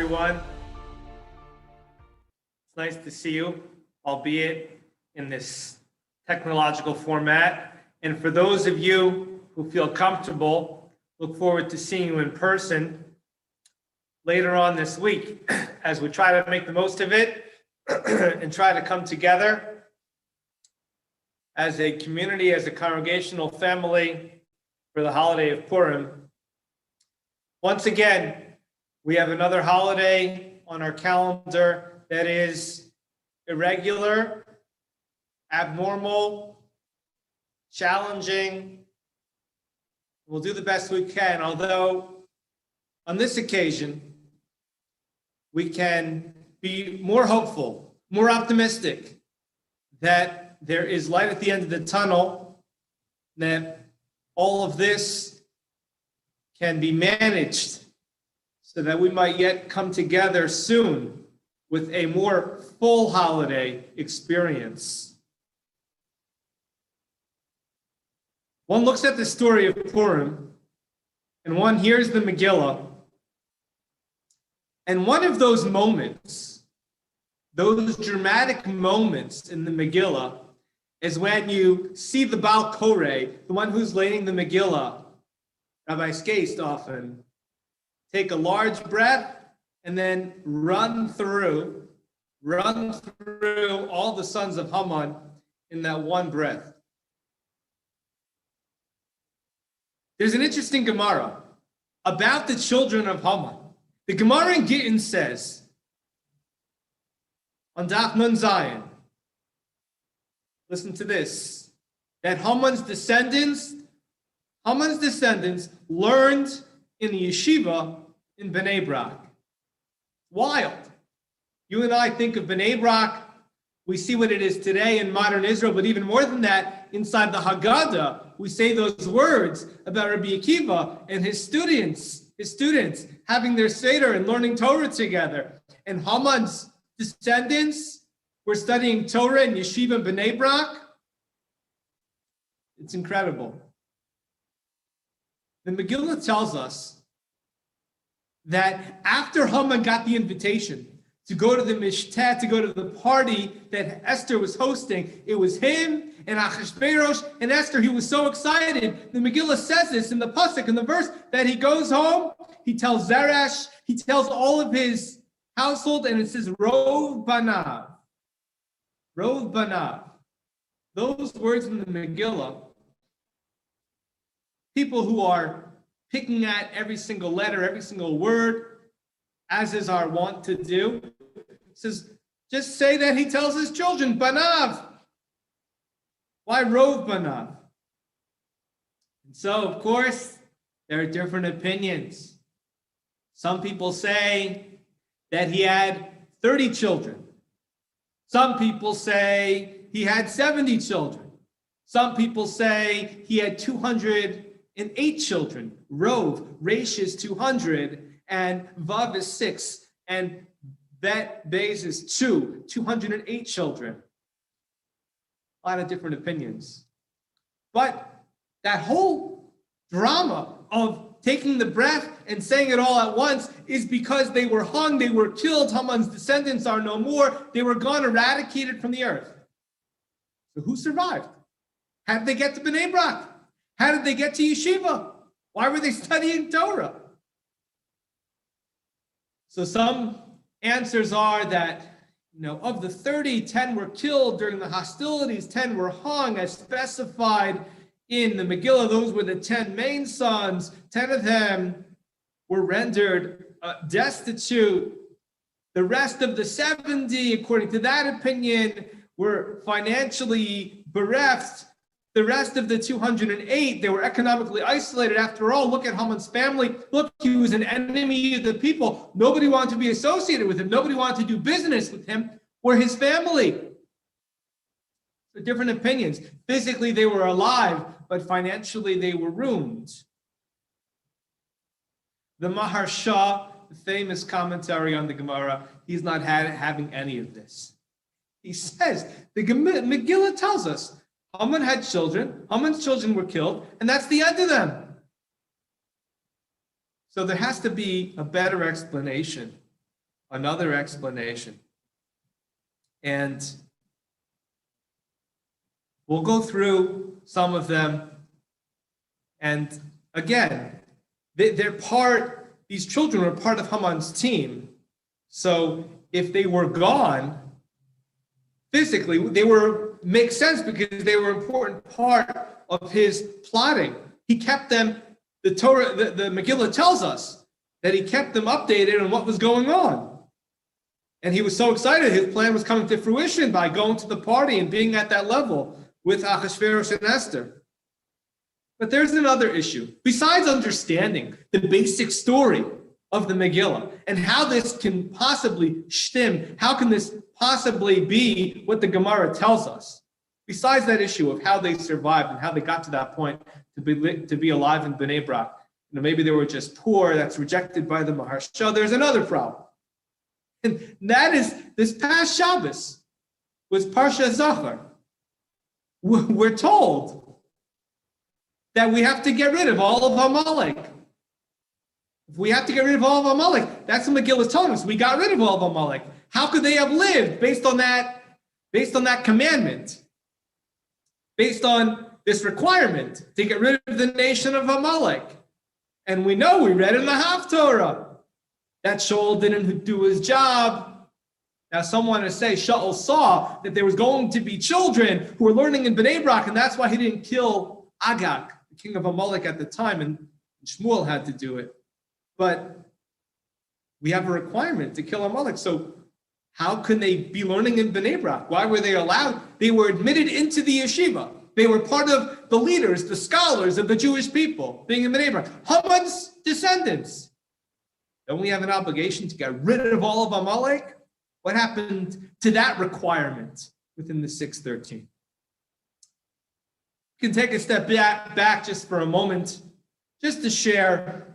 everyone. It's nice to see you, albeit in this technological format. And for those of you who feel comfortable, look forward to seeing you in person later on this week as we try to make the most of it and try to come together as a community, as a congregational family for the holiday of Purim. Once again, we have another holiday on our calendar that is irregular, abnormal, challenging. We'll do the best we can, although on this occasion, we can be more hopeful, more optimistic that there is light at the end of the tunnel, that all of this can be managed so that we might yet come together soon with a more full holiday experience. One looks at the story of Purim, and one hears the Megillah, and one of those moments, those dramatic moments in the Megillah, is when you see the Baal Koreh, the one who's leading the Megillah, Rabbi Skast often, take a large breath and then run through all the sons of Haman in that one breath. There's an interesting Gemara about the children of Haman. The Gemara in Gittin says, on Daf Nun Zayin, listen to this, that Haman's descendants learned in the yeshiva in Bnei Brak. Wild. You and I think of Bnei Brak, we see what it is today in modern Israel, but even more than that, inside the Haggadah, we say those words about Rabbi Akiva and his students having their Seder and learning Torah together. And Haman's descendants were studying Torah in yeshiva in Bnei Brak. It's incredible. The Megillah tells us that after Haman got the invitation to go to the Mishtat, to go to the party that Esther was hosting, it was him and Achashverosh and Esther. He was so excited. The Megillah says this in the pasuk, in the verse, that he goes home, he tells Zeresh, he tells all of his household, and it says, Rov Banav. Rov Banav. Those words in the Megillah, people who are picking at every single letter, every single word, as is our wont to do, says, just say that he tells his children, Banav. Why Rov Banav? And so, of course, there are different opinions. Some people say that he had 30 children. Some people say he had 70 children. Some people say he had 208 children. Rov, Resh is 200, and Vav is 6, and Bet Beis is 208 children. A lot of different opinions. But that whole drama of taking the breath and saying it all at once is because they were hung, they were killed, Haman's descendants are no more, they were gone, eradicated from the earth. So who survived? How did they get to Bnei Brak? How did they get to yeshiva? Why were they studying Torah? So some answers are that, of the 30, 10 were killed during the hostilities, 10 were hung as specified in the Megillah. Those were the 10 main sons. 10 of them were rendered destitute. The rest of the 70, according to that opinion, were financially bereft. The rest of the 208, they were economically isolated. After all, look at Haman's family. Look, he was an enemy of the people. Nobody wanted to be associated with him. Nobody wanted to do business with him or his family. So different opinions. Physically, they were alive, but financially, they were ruined. The Maharsha, the famous commentary on the Gemara, he's not having any of this. He says, the Megillah tells us, Haman had children, Haman's children were killed, and that's the end of them. So there has to be a better explanation another explanation. And we'll go through some of them. And again, these children were part of Haman's team. So if they were gone physically, makes sense because they were an important part of his plotting. He kept them, the Torah, the Megillah tells us that he kept them updated on what was going on. And he was so excited, his plan was coming to fruition by going to the party and being at that level with Achashverosh and Esther. But there's another issue. Besides understanding the basic story of the Megillah and how this can possibly shtim, how can this possibly be what the Gemara tells us? Besides that issue of how they survived and how they got to that point to be alive in Bnei Brak, maybe they were just poor, that's rejected by the Maharsha. There's another problem. And that is, this past Shabbos was Parsha Zachar. We're told that we have to get rid of all of Amalek. If we have to get rid of all of Amalek, that's what Megillah is telling us. We got rid of all of Amalek. How could they have lived based on that commandment? Based on this requirement to get rid of the nation of Amalek. And we read in the Haftorah that Shaul didn't do his job. Now someone is saying Shaul saw that there was going to be children who were learning in Bnei Brak, and that's why he didn't kill Agag, the king of Amalek at the time, and Shmuel had to do it. But we have a requirement to kill Amalek. So how can they be learning in Bnei Brak? Why were they allowed? They were admitted into the yeshiva. They were part of the leaders, the scholars of the Jewish people, being in Bnei Brak. Haman's descendants. Don't we have an obligation to get rid of all of Amalek? What happened to that requirement within the 613? We can take a step back just for a moment, just to share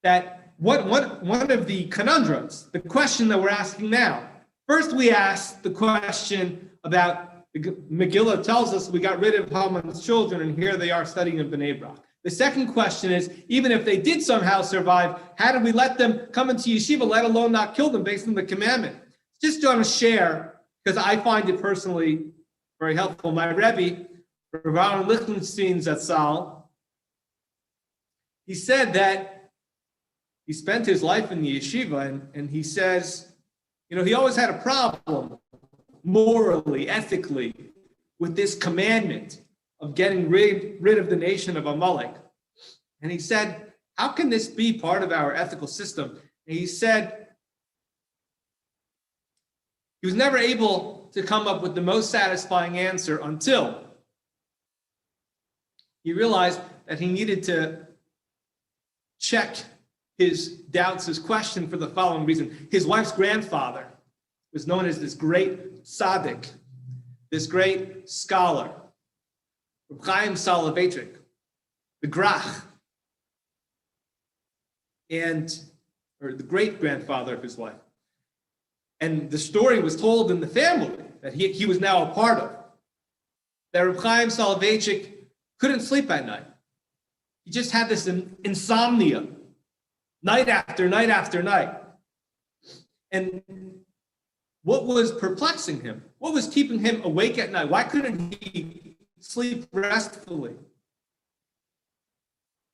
that one of the conundrums, the question that we're asking now. First, we asked the question about the Megillah tells us we got rid of Haman's children, and here they are studying in Bnei Brak. The second question is, even if they did somehow survive, how did we let them come into yeshiva, let alone not kill them based on the commandment? Just want to share, because I find it personally very helpful. My Rabbi, Rabbi Lichtenstein Zatzal, he said that he spent his life in the yeshiva, and he says, he always had a problem morally, ethically, with this commandment of getting rid of the nation of Amalek. And he said, how can this be part of our ethical system? And he said, he was never able to come up with the most satisfying answer until he realized that he needed to check his doubts, his question, for the following reason. His wife's grandfather was known as this great tzaddik, this great scholar, Reb Chaim Soloveitchik, the Grach, or the great-grandfather of his wife. And the story was told in the family that he was now a part of, that Reb Chaim Soloveitchik couldn't sleep at night. He just had this insomnia, night after night after night. And what was perplexing him? What was keeping him awake at night? Why couldn't he sleep restfully?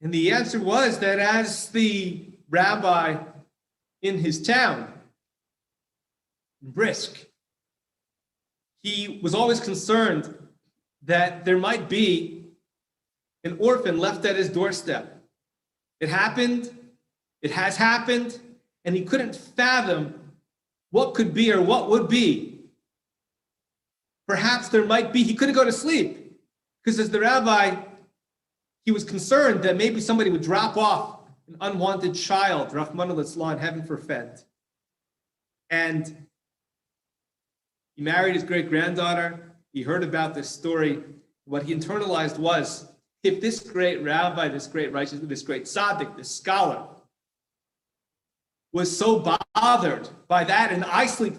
And the answer was that as the rabbi in his town, Brisk, he was always concerned that there might be an orphan left at his doorstep. It happened, it has happened, and he couldn't fathom what could be or what would be. Perhaps there might be, he couldn't go to sleep because as the rabbi, he was concerned that maybe somebody would drop off an unwanted child, Rahman al-Islam, heaven forfend. And he married his great-granddaughter. He heard about this story. What he internalized was, if this great rabbi, this great righteous, this great tzaddik, this scholar, was so bothered by that, and I sleep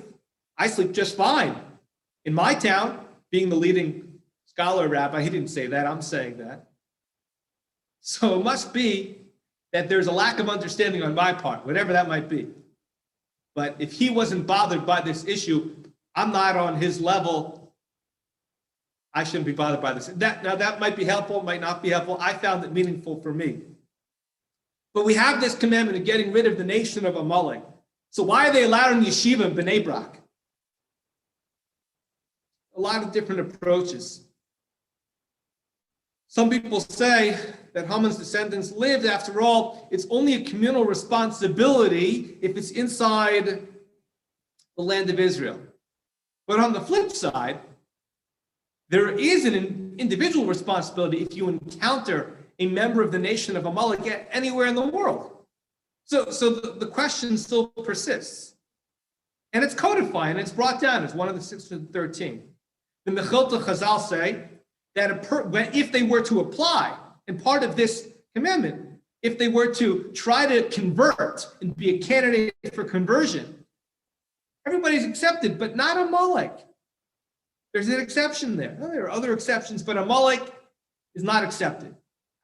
just fine. In my town, being the leading scholar rabbi, he didn't say that, I'm saying that. So it must be that there's a lack of understanding on my part, whatever that might be. But if he wasn't bothered by this issue, I'm not on his level. I shouldn't be bothered by this. Now that might be helpful, might not be helpful. I found it meaningful for me. But we have this commandment of getting rid of the nation of Amalek. So why are they allowed in yeshiva in Bnei Brak? A lot of different approaches. Some people say that Haman's descendants lived. After all, it's only a communal responsibility if it's inside the land of Israel. But on the flip side, there is an individual responsibility if you encounter a member of the nation of Amalek anywhere in the world. So the question still persists. And it's codified and it's brought down as one of the 613. The Mechilta Chazal say that if they were to apply, and part of this commandment, if they were to try to convert and be a candidate for conversion, everybody's accepted, but not Amalek. There's an exception there. Well, there are other exceptions, but Amalek is not accepted.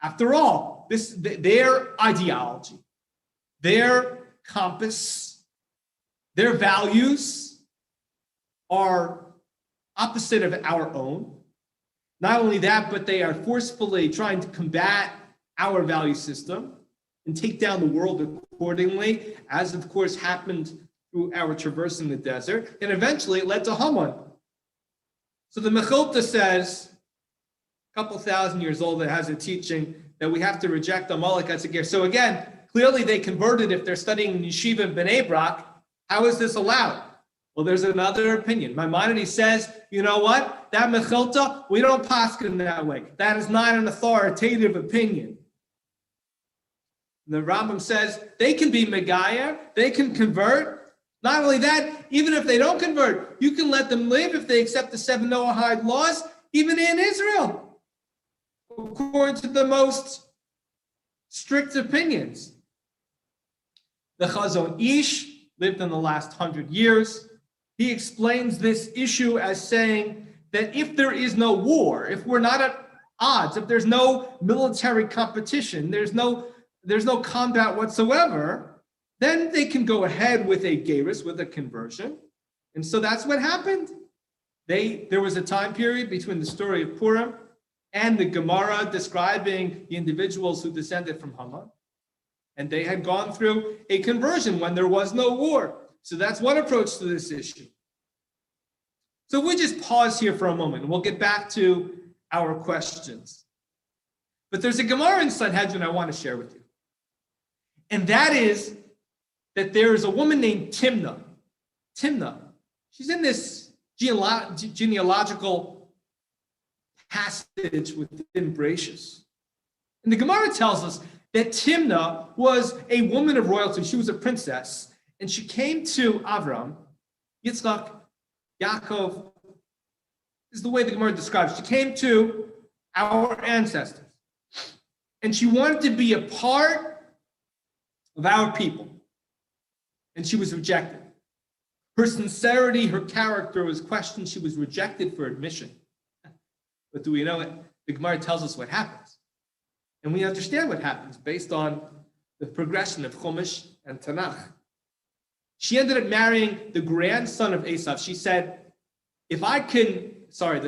After all, their ideology, their compass, their values are opposite of our own. Not only that, but they are forcefully trying to combat our value system and take down the world accordingly, as of course happened through our traversing the desert. And eventually it led to Haman. So the Mechilta says, a couple thousand years old, it has a teaching that we have to reject Amalek as a gift. So again, clearly they converted if they're studying yeshiva in Bnei Brak. How is this allowed? Well, there's another opinion. Maimonides says, you know what? That Mechilta, we don't paskin that way. That is not an authoritative opinion. The Rambam says they can be Megayer, they can convert. Not only that, even if they don't convert, you can let them live if they accept the 7 Noahide laws, even in Israel, according to the most strict opinions. The Chazon Ish lived in the last 100 years. He explains this issue as saying that if there is no war, if we're not at odds, if there's no military competition, there's no combat whatsoever, then they can go ahead with a gerus, with a conversion. And so that's what happened. There was a time period between the story of Purim and the Gemara describing the individuals who descended from Haman. And they had gone through a conversion when there was no war. So that's one approach to this issue. So we'll just pause here for a moment and we'll get back to our questions. But there's a Gemara in Sanhedrin I want to share with you. And that is that there is a woman named Timnah. Timnah, she's in this genealogical passage within Bereshis. And the Gemara tells us that Timnah was a woman of royalty. She was a princess. And she came to Avram, Yitzchak, Yaakov. This is the way the Gemara describes it. She came to our ancestors. And she wanted to be a part of our people. And she was rejected. Her sincerity, her character was questioned. She was rejected for admission. But do we know it? The Gemara tells us what happens. And we understand what happens based on the progression of Chumash and Tanakh. She ended up marrying the grandson of Esav. She said, the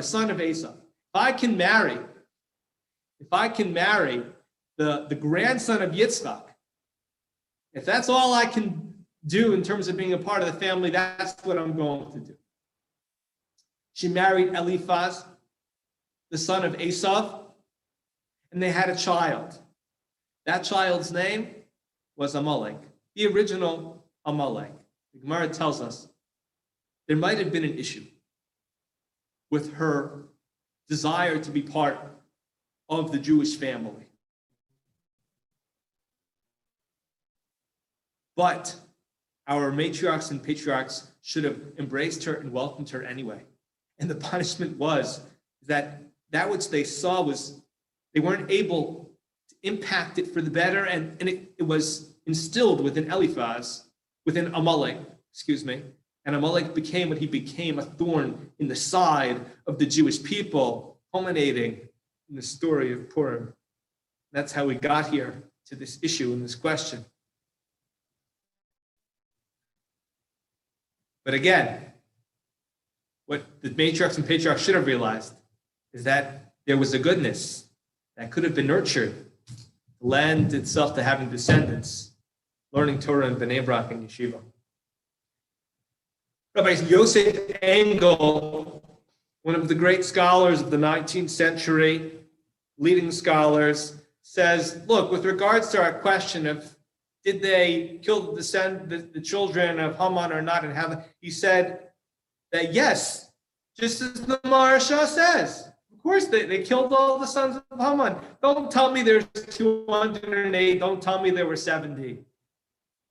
son of Esav, if I can marry the grandson of Yitzchak, if that's all I can do in terms of being a part of the family, that's what I'm going to do. She married Eliphaz, the son of Esav, and they had a child. That child's name was Amalek, the original Amalek. The Gemara tells us there might have been an issue with her desire to be part of the Jewish family. But our matriarchs and patriarchs should have embraced her and welcomed her anyway. And the punishment was that which they saw was they weren't able to impact it for the better, and it was instilled within Amalek, and Amalek became what he became, a thorn in the side of the Jewish people, culminating in the story of Purim. That's how we got here to this issue and this question. But again, what the matriarchs and patriarchs should have realized is that there was a goodness that could have been nurtured, lend itself to having descendants, learning Torah in Bnei Brak and Yeshiva. Rabbi Yosef Engel, one of the great scholars of the 19th century, leading scholars, says, look, with regards to our question of did they kill the children of Haman or not, and how he said that yes, just as the Maharsha says. Of course, they killed all the sons of Haman. Don't tell me there's 208. Don't tell me there were 70. He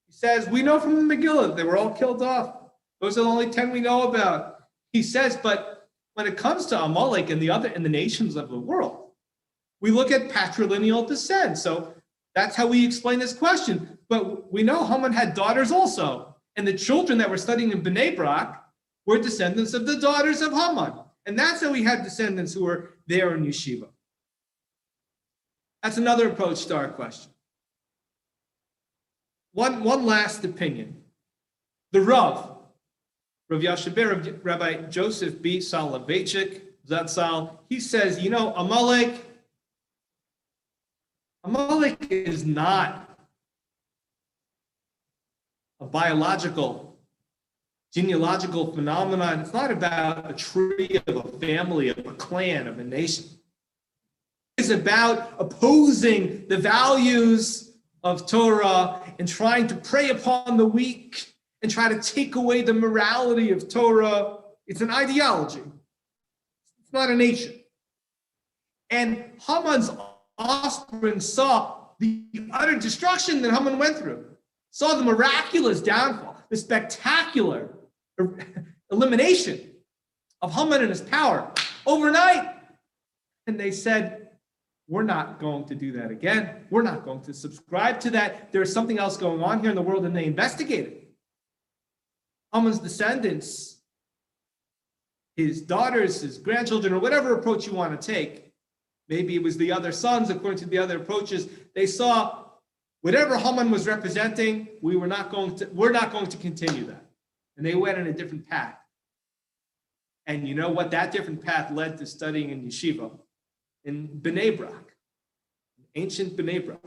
says, we know from the Megillah they were all killed off. Those are the only 10 we know about. He says, but when it comes to Amalek and the nations of the world, we look at patrilineal descent. So that's how we explain this question. But we know Haman had daughters also. And the children that were studying in Bnei Brak were descendants of the daughters of Haman. And that's how we had descendants who were there in yeshiva. That's another approach to our question. One last opinion. The Rav Yashaber, Rabbi Joseph B. Soloveitchik, Zatzal, he says, Amalek is not a biological, genealogical phenomenon. It's not about a tree of a family, of a clan, of a nation. It's about opposing the values of Torah and trying to prey upon the weak and try to take away the morality of Torah. It's an ideology. It's not a nation. And Haman's offspring saw the utter destruction that Haman went through, saw the miraculous downfall, the spectacular elimination of Haman and his power overnight. And they said, we're not going to do that again. We're not going to subscribe to that. There's something else going on here in the world, and they investigated. Haman's descendants, his daughters, his grandchildren, or whatever approach you want to take, maybe it was the other sons, according to the other approaches, they saw whatever Haman was representing, we're not going to continue that. And they went in a different path. And you know what? That different path led to studying in yeshiva, in Bnei Brak, ancient Bnei Brak.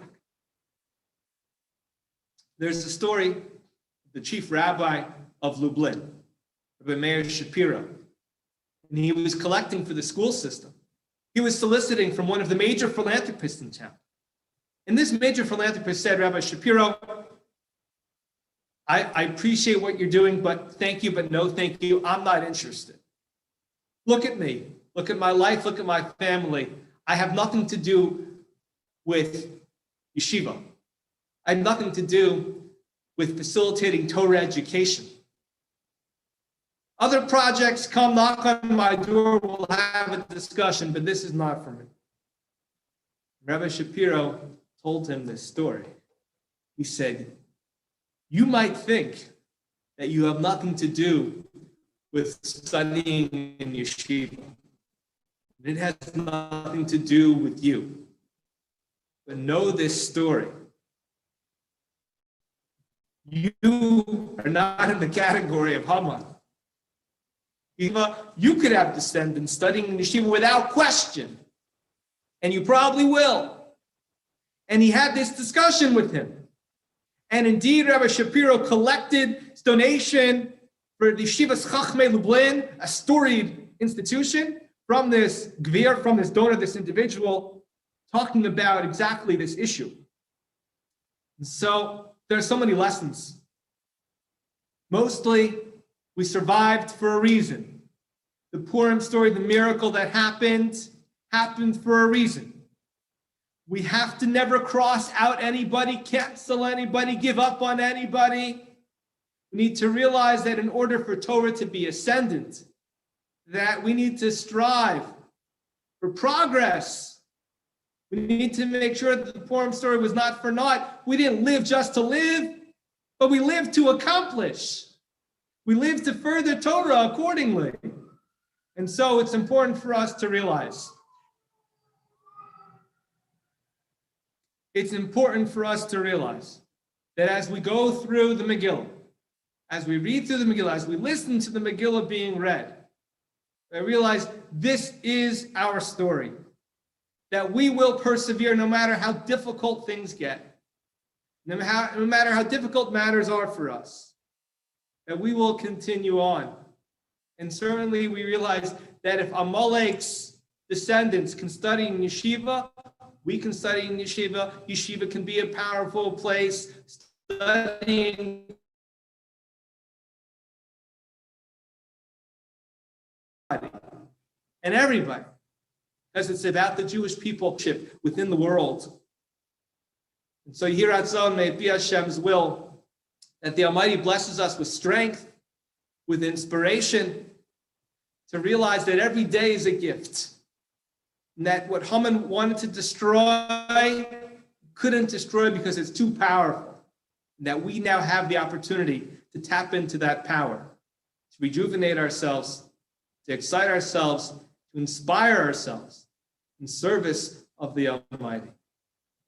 There's a story, the chief rabbi of Lublin, Rabbi Meir Shapiro, and he was collecting for the school system. He was soliciting from one of the major philanthropists in town. And this major philanthropist said, Rabbi Shapiro, I appreciate what you're doing, but thank you, but no thank you. I'm not interested. Look at me. Look at my life. Look at my family. I have nothing to do with yeshiva. I have nothing to do with facilitating Torah education. Other projects come knock on my door, we'll have a discussion, but this is not for me. Rabbi Shapiro told him this story. He said, you might think that you have nothing to do with studying in yeshiva. It has nothing to do with you. But know this story. You are not in the category of Haman. You could have descendants studying in yeshiva without question, and you probably will. And he had this discussion with him. And indeed, Rabbi Shapiro collected his donation for the Yeshivas Chachmei Lublin, a storied institution, from this gvir, from this donor, this individual, talking about exactly this issue. And so there are so many lessons. Mostly, we survived for a reason. The Purim story, the miracle that happened for a reason. We have to never cross out anybody, cancel anybody, give up on anybody. We need to realize that in order for Torah to be ascendant, that we need to strive for progress. We need to make sure that the Purim story was not for naught. We didn't live just to live, but we lived to accomplish. We live to further Torah accordingly. And so it's important for us to realize. It's important for us to realize that as we go through the Megillah, as we read through the Megillah, as we listen to the Megillah being read, I realize this is our story, that we will persevere no matter how difficult things get, no matter how difficult matters are for us, that we will continue on. And certainly we realize that if Amalek's descendants can study in yeshiva, we can study in yeshiva. Yeshiva can be a powerful place. Studying and everybody, because it's about the Jewish people within the world. And so here at Zon, may it be Hashem's will that the Almighty blesses us with strength, with inspiration, to realize that every day is a gift. And that what Haman wanted to destroy couldn't destroy because it's too powerful. And that we now have the opportunity to tap into that power, to rejuvenate ourselves, to excite ourselves, to inspire ourselves in service of the Almighty.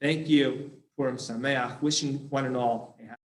Thank you, Purim Sameach, wishing one and all a happy